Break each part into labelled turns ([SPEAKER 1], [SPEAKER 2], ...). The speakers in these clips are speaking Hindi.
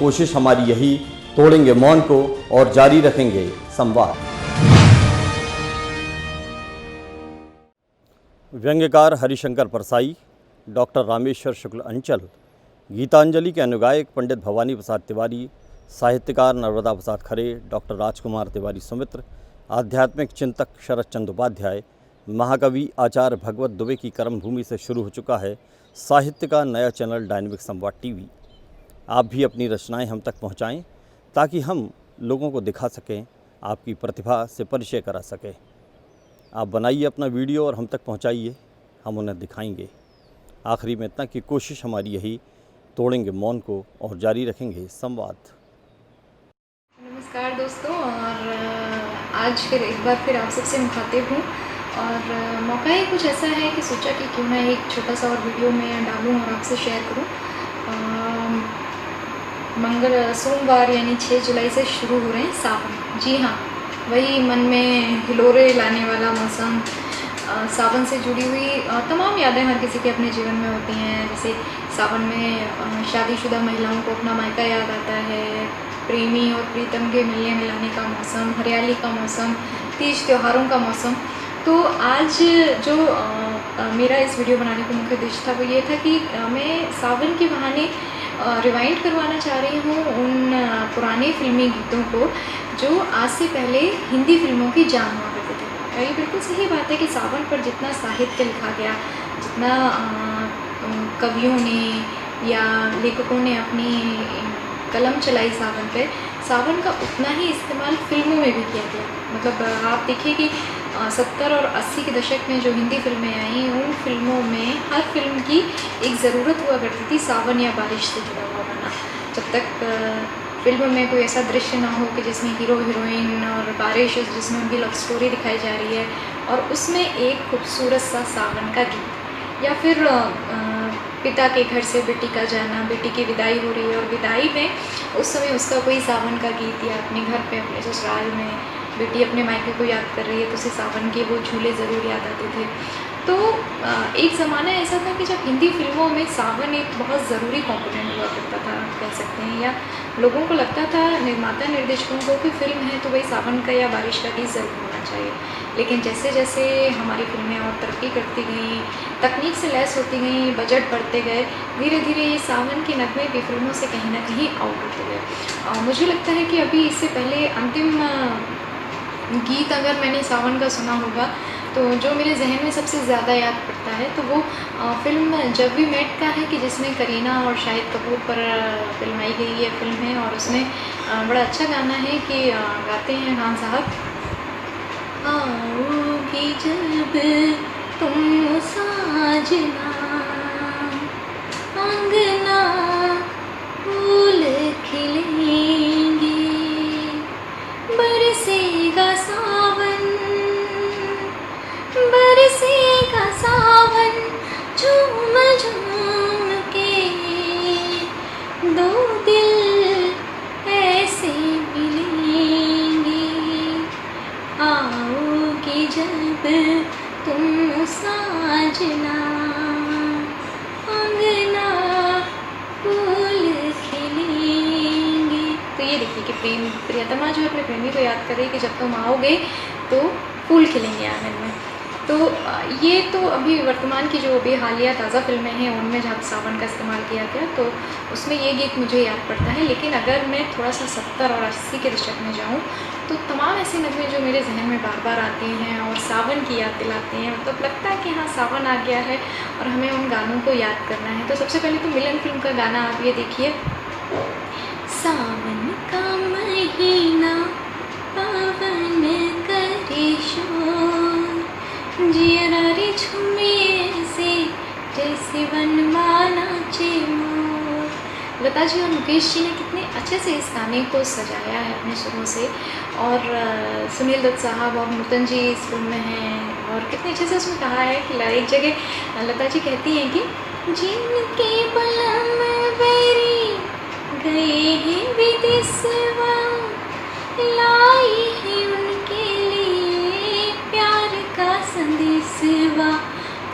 [SPEAKER 1] कोशिश हमारी यही, तोड़ेंगे मौन को और जारी रखेंगे संवाद। व्यंग्यकार हरिशंकर परसाई, डॉक्टर रामेश्वर शुक्ल अंचल, गीतांजलि के अनुगायक पंडित भवानी प्रसाद तिवारी, साहित्यकार नर्मदा प्रसाद खरे, डॉक्टर राजकुमार तिवारी सुमित्र, आध्यात्मिक चिंतक शरद चंद्र उपाध्याय, महाकवि आचार्य भगवत दुबे की कर्मभूमि से शुरू हो चुका है साहित्य का नया चैनल डायनेमिक संवाद टीवी। आप भी अपनी रचनाएं हम तक पहुंचाएं ताकि हम लोगों को दिखा सकें, आपकी प्रतिभा से परिचय करा सकें। आप बनाइए अपना वीडियो और हम तक पहुंचाइए, हम उन्हें दिखाएंगे। आखिरी में इतना कि कोशिश हमारी यही, तोड़ेंगे मौन को और जारी रखेंगे संवाद।
[SPEAKER 2] नमस्कार दोस्तों, और आज फिर एक बार फिर आप सबसे मुखातिब हूँ और मौका ही कुछ ऐसा है कि सोचा कि क्यों ना एक छोटा सा और वीडियो में डालूँ और आपसे शेयर करूँ। सोमवार यानी 6 जुलाई से शुरू हो रहे हैं सावन। जी हाँ, वही मन में हिलोरे लाने वाला मौसम। सावन से जुड़ी हुई तमाम यादें हर किसी के अपने जीवन में होती हैं। जैसे सावन में शादीशुदा महिलाओं को अपना मायका याद आता है, प्रेमी और प्रीतम के मिलने मिलाने का मौसम, हरियाली का मौसम, तीज त्योहारों का मौसम। तो आज जो मेरा इस वीडियो बनाने का मुख्य उद्देश्य था वो ये था कि मैं सावन के बहाने रिवाइंड करवाना चाह रही हूँ उन पुराने फिल्मी गीतों को जो आज से पहले हिंदी फिल्मों की जान हुआ करते थे। ये बिल्कुल सही बात है कि सावन पर जितना साहित्य लिखा गया, जितना कवियों ने या लेखकों ने अपनी कलम चलाई सावन पे, सावन का उतना ही इस्तेमाल फिल्मों में भी किया गया। मतलब आप देखिए कि 70 और 80 के दशक में जो हिंदी फिल्में आई, उन फिल्मों में हर फिल्म की एक ज़रूरत हुआ करती थी सावन या बारिश से जुड़ा हुआ गाना। जब तक फिल्म में कोई ऐसा दृश्य ना हो कि जिसमें हीरो हीरोइन और बारिश, जिसमें उनकी लव स्टोरी दिखाई जा रही है और उसमें एक खूबसूरत सा सावन का गीत, या फिर पिता के घर से बेटी का जाना, बेटी की विदाई हो रही है और विदाई में उस समय उसका कोई सावन का गीत, या अपने घर पे अपने ससुराल में बेटी अपने मायके को याद कर रही है तो उसे सावन के वो झूले ज़रूर याद आते थे। तो एक ज़माना ऐसा था कि जब हिंदी फिल्मों में सावन एक बहुत ज़रूरी कॉम्पोनेंट हुआ करता था, कह सकते हैं, या लोगों को लगता था, निर्माता निर्देशकों को, कि फिल्म है तो भाई सावन का या बारिश का गीत ज़रूर होना चाहिए। लेकिन जैसे जैसे हमारी फिल्में और तरक्की करती गई, तकनीक से लैस होती गई, बजट बढ़ते गए, धीरे धीरे ये सावन के नगमे भी फिल्मों से कहीं ना कहीं आउट होते गए। मुझे लगता है कि अभी इससे पहले अंतिम गीत अगर मैंने सावन का सुना होगा तो जो मेरे जहन में सबसे ज़्यादा याद पड़ता है तो वो फिल्म जब वी मेट का है, कि जिसमें करीना और शाहिद कपूर पर फिल्माई गई ये फिल्म है। और उसमें बड़ा अच्छा गाना है कि गाते हैं खान साहब, आओगी जब तुम साजना, अंगना फूल खिलेंगे, बरसेगा सावन, बरसेगा सावन, झूम झूम के दो दिल ऐसे मिलेंगे, आओगी जब तुम साजना, अंगना फूल खिलेंगे। तो ये देखिए कि प्रियतमा जो अपने प्रेमी को याद कर रही है कि जब तुम आओगे तो फूल खिलेंगे आंगन में। तो ये तो अभी वर्तमान की जो अभी हालिया ताज़ा फिल्में हैं उनमें जहाँ सावन का इस्तेमाल किया गया तो उसमें ये गीत मुझे याद पड़ता है। लेकिन अगर मैं थोड़ा सा 70 और 80 के दशक में जाऊँ तो तमाम ऐसे नगमे जो मेरे जहन में बार बार आते हैं और सावन की याद दिलाते हैं, मतलब लगता है कि हाँ सावन आ गया है और हमें उन गानों को याद करना है। तो सबसे पहले तो मिलन फिल्म का गाना आप ये देखिए, सावन का महीना पवन करे शोर, जियरा रे झूमे से जैसे वनमाला चे मोर। लता जी और मुकेश जी ने कितने अच्छे से इस गाने को सजाया है अपने सुरों से, और सुनील दत्त साहब और नूतन जी इस फिल्म में हैं और कितने अच्छे से उसमें कहा है कि एक जगह लता जी कहती हैं कि जिनके बलम बेरी गए हैं विदेशवा, लाई है उनके लिए प्यार का संदेशवा,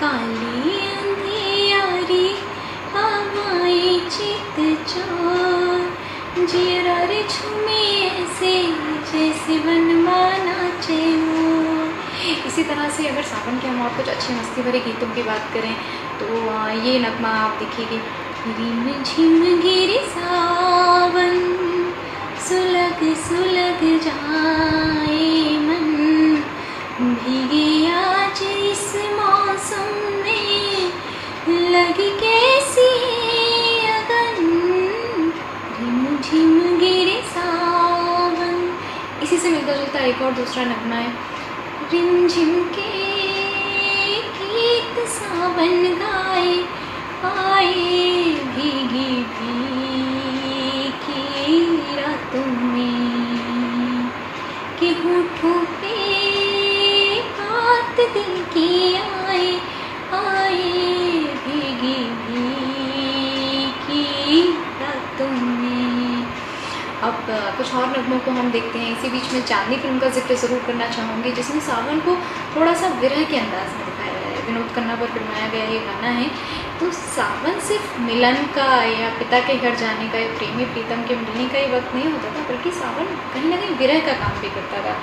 [SPEAKER 2] काली अंधियारी हवाई चित चोर, जियरा रे झूमे ऐसे जैसे बनमाना चाहिए। इसी तरह से अगर सावन के हम और कुछ अच्छी मस्ती भरे गीतों की बात करें तो ये नगमा आप देखिए, रिम झिम गिरे सावन, सुलग सुलग जाए मन, भीगे आज इस मौसम में, लगी कैसी अगन, रिम झिम गिरे सावन। इसी से मिलता जुलता एक और दूसरा नगमा है, रिम झिम के गीत सावन गाए, आए भीगी भीगी रातों में, कि होठों पे बात दिल की आए, आए भीगी भीगी रातों में। अब कुछ और नगमों को हम देखते हैं। इसी बीच में चांदनी फिल्म का जिक्र ज़रूर करना चाहूँगी, जिसमें सावन को थोड़ा सा विरह के अंदाज में दिखाया गया है। विनोद खन्ना पर फिल्माया गया ये गाना है। तो सावन सिर्फ मिलन का या पिता के घर जाने का या प्रेमी प्रीतम के मिलने का ही वक्त नहीं होता था, बल्कि सावन कहीं ना कहीं विरह का काम भी करता था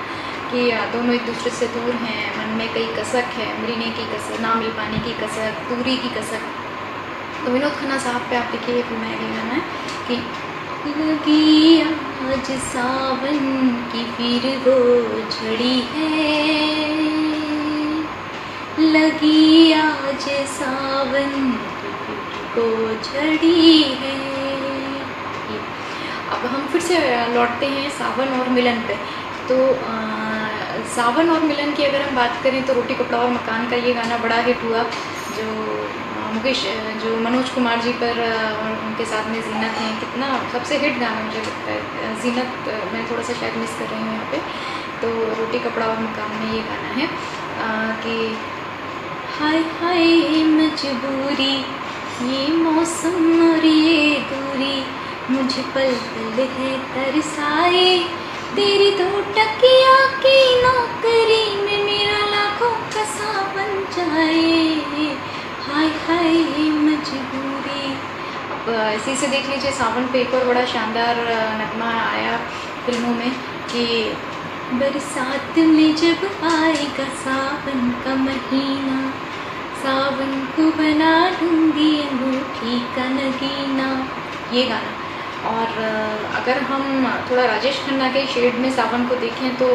[SPEAKER 2] कि दोनों एक दूसरे से दूर हैं, मन में कई कसक है, मिलने की कसक, ना मिल पाने की कसक, दूरी की कसक। तो विनोद खन्ना साहब पे आप देखिए फिल्माया गया गाना है कि लगी आज सावन की फिर वो झड़ी है, लगी आज सावन की फिर वो झड़ी है। अब हम फिर से लौटते हैं सावन और मिलन पे। तो सावन और मिलन की अगर हम बात करें तो रोटी कपड़ा और मकान का ये गाना बड़ा हिट हुआ, जो मनोज कुमार जी पर और उनके साथ में जीनत हैं। कितना सबसे हिट गाना मुझे लगता है। जीनत मैं थोड़ा सा शायद मिस कर रही हूँ यहाँ पे। तो रोटी कपड़ा और मकान में ये गाना है कि हाय हाय मजबूरी, ये मौसम और ये दूरी, मुझे पल पल है तरसाए, तेरी दो टकिया की नौकरी में मेरा लाखों का सावन जाए, हाय हाय मजबूरी। अब इसी से देख लीजिए सावन पे एक और बड़ा शानदार नगमा आया फिल्मों में कि बरसात में जब आएगा सावन का महीना, सावन को बना दूंगी अंगूठी का नगीना, ये गाना। और अगर हम थोड़ा राजेश खन्ना के शेड में सावन को देखें तो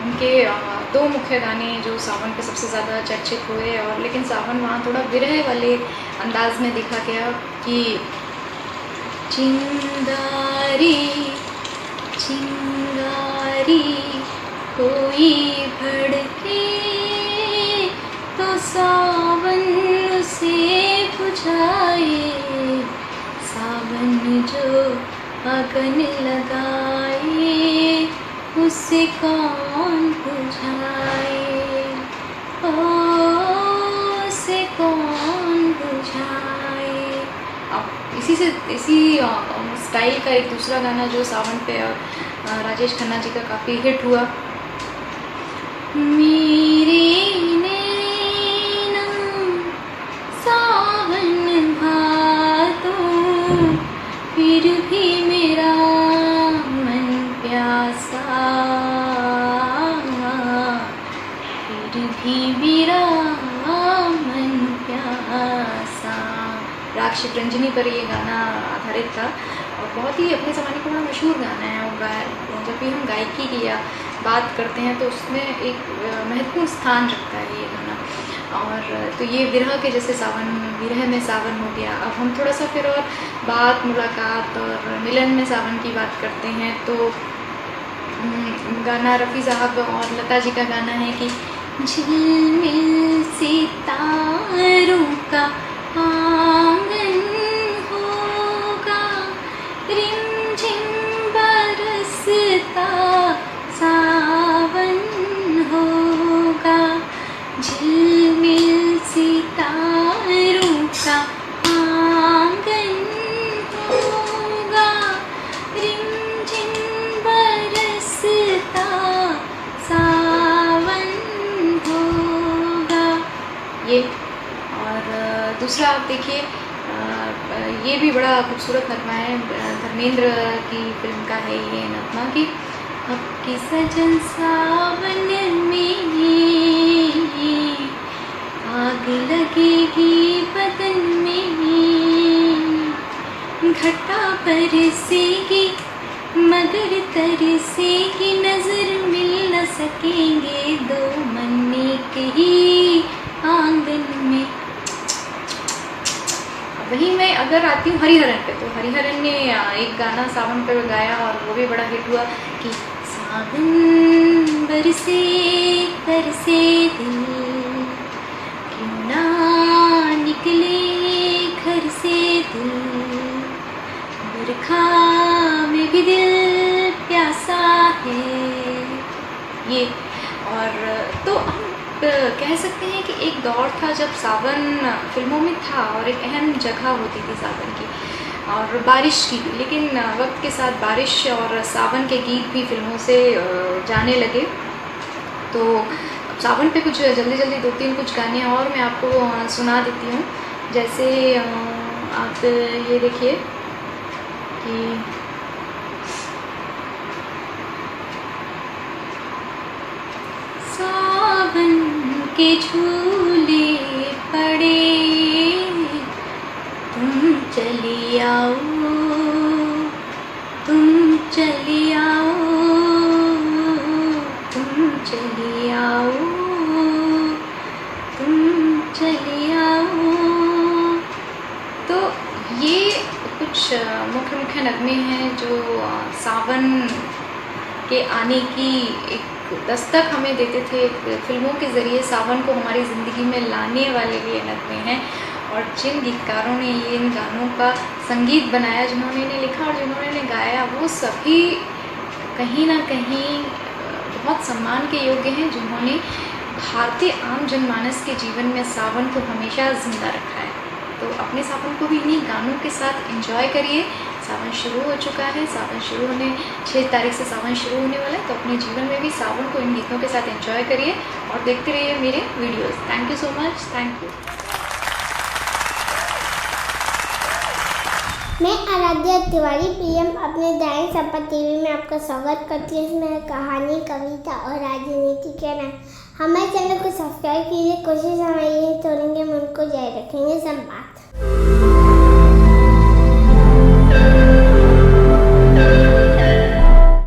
[SPEAKER 2] उनके दो मुख्य गाने जो सावन पे सबसे ज़्यादा चर्चित हुए, और लेकिन सावन वहाँ थोड़ा विरह वाले अंदाज में देखा गया कि चिंगारी चिंगारी कोई भड़के तो सावन से बुझाए, सावन जो अगन लगाए उसे कौन बुझाए, उसे कौन बुझाए। अब इसी स्टाइल का एक दूसरा गाना जो सावन पे और राजेश खन्ना जी का काफ़ी हिट हुआ, मेरे नैना सावन भादों फिर भी मेरा मन प्यासा, फिर भी मेरा मन प्यासा। राग शिवरंजनी पर ये गाना आधारित था और बहुत ही अपने ज़माने का बड़ा मशहूर गाना है। और जब भी हम गायकी की या बात करते हैं तो उसमें एक महत्वपूर्ण स्थान रखता है ये गाना। और तो ये विरह के जैसे सावन, विरह में सावन हो गया। अब हम थोड़ा सा फिर और बात, मुलाकात और मिलन में सावन की बात करते हैं तो गाना रफ़ी साहब और लता जी का गाना है कि झिलमिल सितारों का आंगन होगा, रिमझिम बरसता सावन होगा, झिलमिल सितारों का आंगन होगा, रिमझिम बरसता सावन होगा। ये और दूसरा आप देखिए ये भी बड़ा खूबसूरत नगमा है, धर्मेंद्र की फिल्म का है ये नगमा कि अब की सजन सावन में आग लगेगी बदन में, घटा बरसेगी मगर तरसेगी, नजर मिल न सकेंगे दो मन एक ही आंगन में। वही मैं अगर आती हूँ हरिहरन पे, तो हरिहरन ने एक गाना सावन पे गाया और वो भी बड़ा हिट हुआ कि सावन बरसे तरसे दिल, क्यों ना निकले घर से दिल, बरखा में भी दिल प्यासा है। ये और तो हम कह सकते हैं कि एक दौर था जब सावन फिल्मों में था और एक अहम जगह होती थी सावन की और बारिश की भी, लेकिन वक्त के साथ बारिश और सावन के गीत भी फिल्मों से जाने लगे। तो सावन पे कुछ जल्दी जल्दी 2-3 कुछ गाने और मैं आपको सुना देती हूँ। जैसे आप ये देखिए कि सावन के झूले पड़े, तुम चली आओ, तुम चली आओ, तुम चली आओ, तुम चली आओ। तो ये कुछ मुख्य मुख्य नगमे हैं जो सावन के आने की एक दस्तक हमें देते थे। फिल्मों के ज़रिए सावन को हमारी ज़िंदगी में लाने वाले ये नगमे हैं और जिन गीतकारों ने ये इन गानों का संगीत बनाया, जिन्होंने इन्हें लिखा और जिन्होंने गाया, वो सभी कहीं ना कहीं बहुत सम्मान के योग्य हैं, जिन्होंने भारतीय आम जनमानस के जीवन में सावन को हमेशा ज़िंदा रखा है। तो अपने सावन को भी इन्हीं गानों के साथ एंजॉय करिए। सावन शुरू हो चुका है, सावन शुरू होने 6 तारीख से सावन शुरू होने वाला है, तो अपने जीवन में भी सावन को इन गीतों के साथ एंजॉय करिए और देखते रहिए मेरे videos. Thank you so much, thank you.
[SPEAKER 3] मैं आराध्या तिवारी पीएम अपने दैनिक सपा टीवी में आपका स्वागत करती हूँ। इसमें कहानी, कविता और राजनीति के नाम। हमारे चैनल को सब्सक्राइब कीजिए। कोशिश हमारी यही तोड़ेंगे, मन को जारी रखेंगे। संवाद।